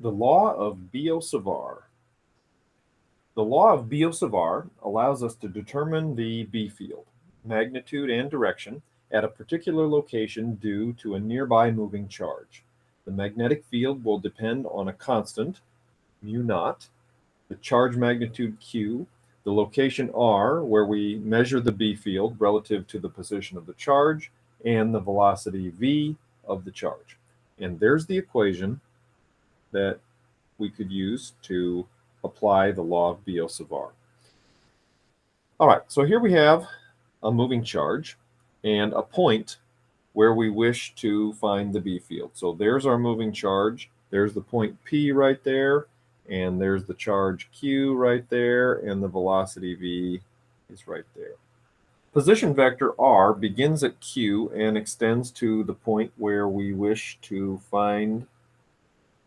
The law of Biot Savart. The law of Biot Savart allows us to determine the B field, magnitude and direction, at a particular location due to a nearby moving charge. The magnetic field will depend on a constant, mu naught, the charge magnitude Q, the location R, where we measure the B field relative to the position of the charge, and the velocity V of the charge. And there's the equation that we could use to apply the law of Biot Savart. All right, so here we have a moving charge and a point where we wish to find the B field. So there's our moving charge. There's the point P right there, and there's the charge Q right there, and the velocity V is right there. Position vector R begins at Q and extends to the point where we wish to find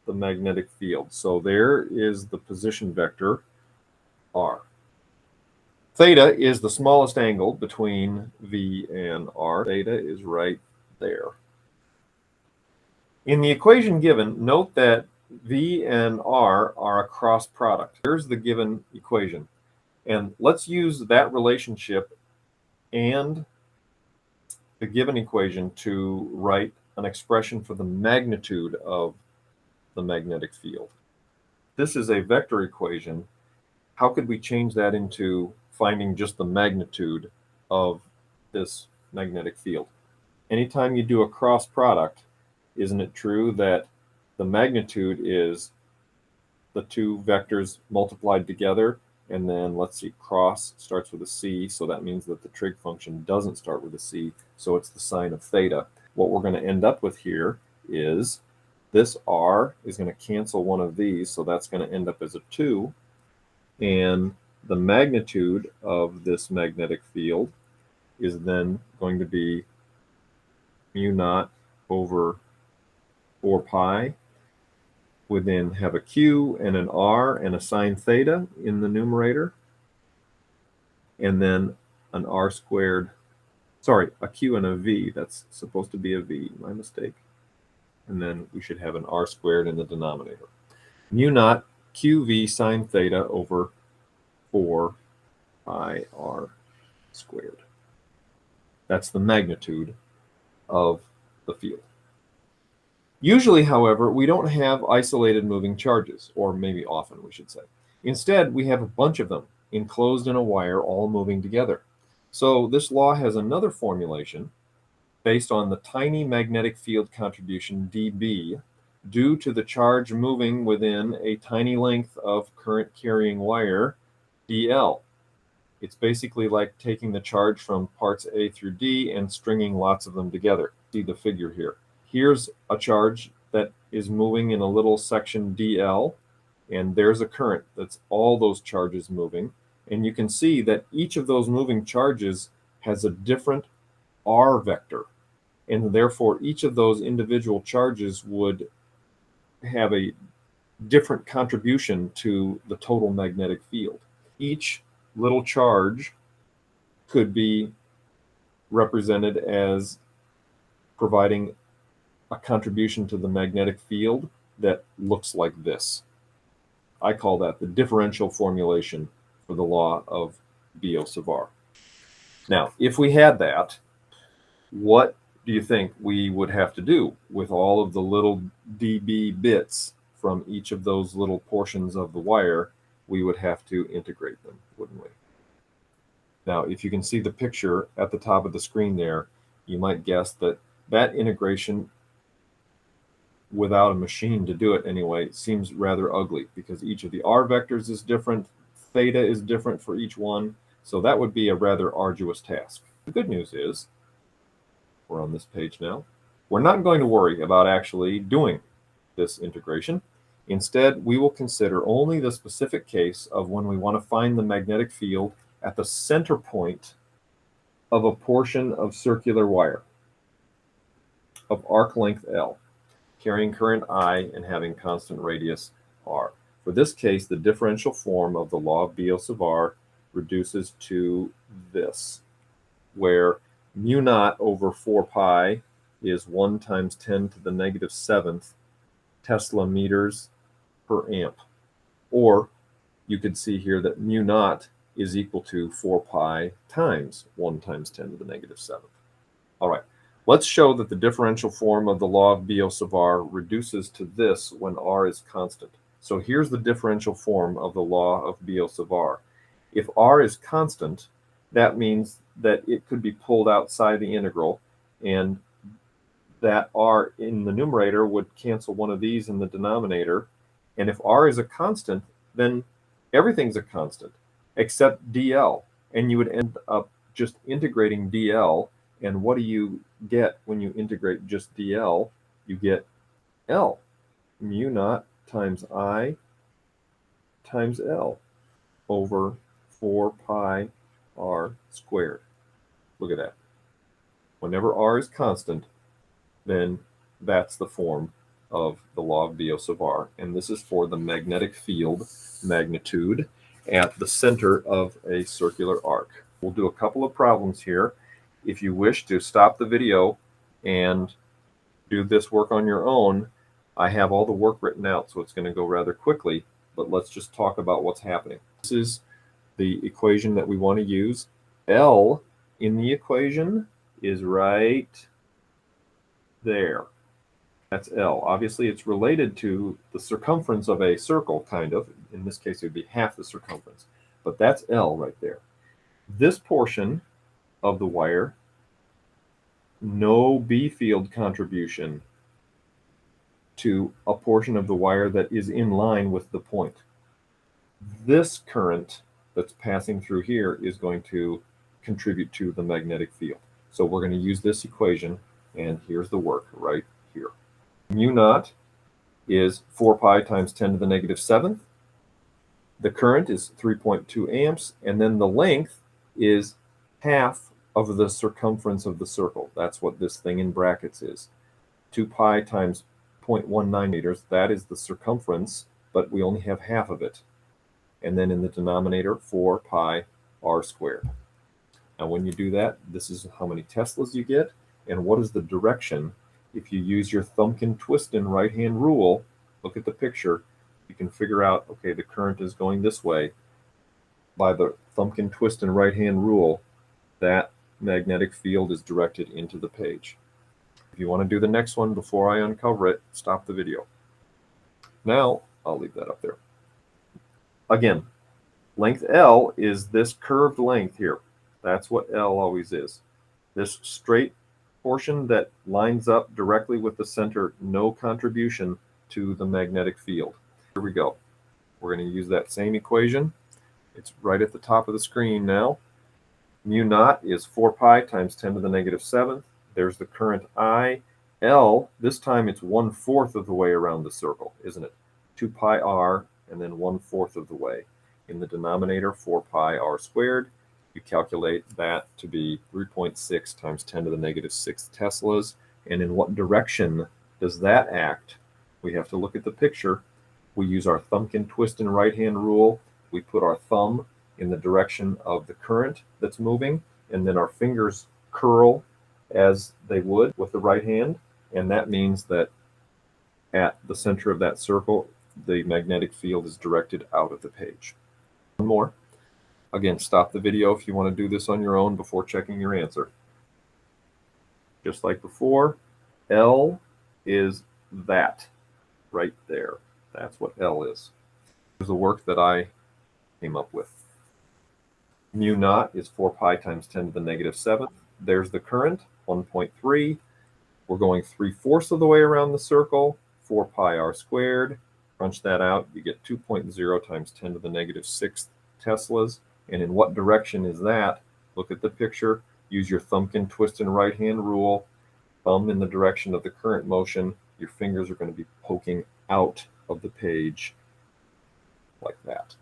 the magnetic field. So there is the position vector R. Theta is the smallest angle between V and R. Theta is right there. In the equation given, note that V and R are a cross product. Here's the given equation. And let's use that relationship and the given equation to write an expression for the magnitude of the magnetic field. This is a vector equation. How could we change that into finding just the magnitude of this magnetic field? Anytime you do a cross product, isn't it true that the magnitude is the two vectors multiplied together? And then let's see, cross starts with a C, so that means that the trig function doesn't start with a C, so it's the sine of theta. What we're going to end up with here is this R is going to cancel one of these, so that's going to end up as a 2. And the magnitude of this magnetic field is then going to be mu naught over 4 pi. We then have a Q and an R and a sine theta in the numerator. And then an R squared, sorry, a Q and a V. That's supposed to be a V, my mistake. And then we should have an R squared in the denominator. Mu naught QV sine theta over 4 pi R squared. That's the magnitude of the field. Usually, however, we don't have isolated moving charges, or maybe often we should say. Instead, we have a bunch of them enclosed in a wire all moving together. So this law has another formulation based on the tiny magnetic field contribution dB due to the charge moving within a tiny length of current carrying wire dl. It's basically like taking the charge from parts A through D and stringing lots of them together. See the figure here. Here's a charge that is moving in a little section dl, and there's a current that's all those charges moving. And you can see that each of those moving charges has a different R vector. And therefore, each of those individual charges would have a different contribution to the total magnetic field. Each little charge could be represented as providing a contribution to the magnetic field that looks like this. I call that the differential formulation for the law of Biot Savart. Now, if we had that, what do you think we would have to do with all of the little dB bits from each of those little portions of the wire? We would have to integrate them, wouldn't we? Now, if you can see the picture at the top of the screen there, you might guess that that integration without a machine to do it anyway seems rather ugly, because each of the R vectors is different, theta is different for each one, so that would be a rather arduous task. The good news is, we're on this page now, we're not going to worry about actually doing this integration. Instead, we will consider only the specific case of when we want to find the magnetic field at the center point of a portion of circular wire of arc length L, carrying current I and having constant radius R. For this case, the differential form of the law of Biot Savart reduces to this, where mu naught over 4 pi is 1 times 10 to the negative 7th Tesla meters per amp. Or you could see here that mu naught is equal to 4 pi times 1 times 10 to the negative 7th. All right, let's show that the differential form of the law of Biot Savart reduces to this when r is constant. So here's the differential form of the law of Biot Savart. If r is constant, that means that it could be pulled outside the integral, and that r in the numerator would cancel one of these in the denominator. And if r is a constant, then everything's a constant except dl. And you would end up just integrating dl. And what do you get when you integrate just dl? You get L, mu naught times I times L over 4 pi r squared. Look at that. Whenever r is constant, then that's the form of the law of Biot Savart. And this is for the magnetic field magnitude at the center of a circular arc. We'll do a couple of problems here. If you wish to stop the video and do this work on your own, I have all the work written out, so it's going to go rather quickly, but let's just talk about what's happening. This is the equation that we want to use. L in the equation is right there. That's L. Obviously, it's related to the circumference of a circle, kind of. In this case, it would be half the circumference. But that's L right there. This portion of the wire, no B field contribution to a portion of the wire that is in line with the point. This current that's passing through here is going to contribute to the magnetic field. So we're going to use this equation, and here's the work right here. Mu naught is 4 pi times 10 to the negative 7th. The current is 3.2 amps, and then the length is half of the circumference of the circle. That's what this thing in brackets is. 2 pi times 0.19 meters, that is the circumference, but we only have half of it. And then in the denominator, 4 pi r squared. Now when you do that, this is how many Teslas you get, and what is the direction. If you use your Thumbkin-Twiston right-hand rule, look at the picture, you can figure out, okay, the current is going this way. By the Thumbkin-Twiston right-hand rule, that magnetic field is directed into the page. If you want to do the next one before I uncover it, stop the video. Now, I'll leave that up there. Again, length L is this curved length here. That's what L always is. This straight portion that lines up directly with the center, no contribution to the magnetic field. Here we go. We're going to use that same equation. It's right at the top of the screen now. Mu naught is 4 pi times 10 to the negative 7th. There's the current I. L, this time it's 1/4 of the way around the circle, isn't it? 2 pi r, and then 1/4 of the way. In the denominator, 4 pi r squared. You calculate that to be 3.6 times 10 to the negative 6 Teslas. And in what direction does that act? We have to look at the picture. We use our Thumbkin-Twiston right-hand rule. We put our thumb in the direction of the current that's moving, and then our fingers curl as they would with the right hand. And that means that at the center of that circle, the magnetic field is directed out of the page. One more. Again, stop the video if you want to do this on your own before checking your answer. Just like before, L is that right there. That's what L is. Here's the work that I came up with. Mu naught is 4 pi times 10 to the negative 7th. There's the current, 1.3. We're going 3/4 of the way around the circle, 4 pi r squared. Crunch that out, you get 2.0 times 10 to the negative 6th Teslas. And in what direction is that? Look at the picture. Use your Thumbkin-Twiston right-hand rule. Thumb in the direction of the current motion. Your fingers are going to be poking out of the page like that.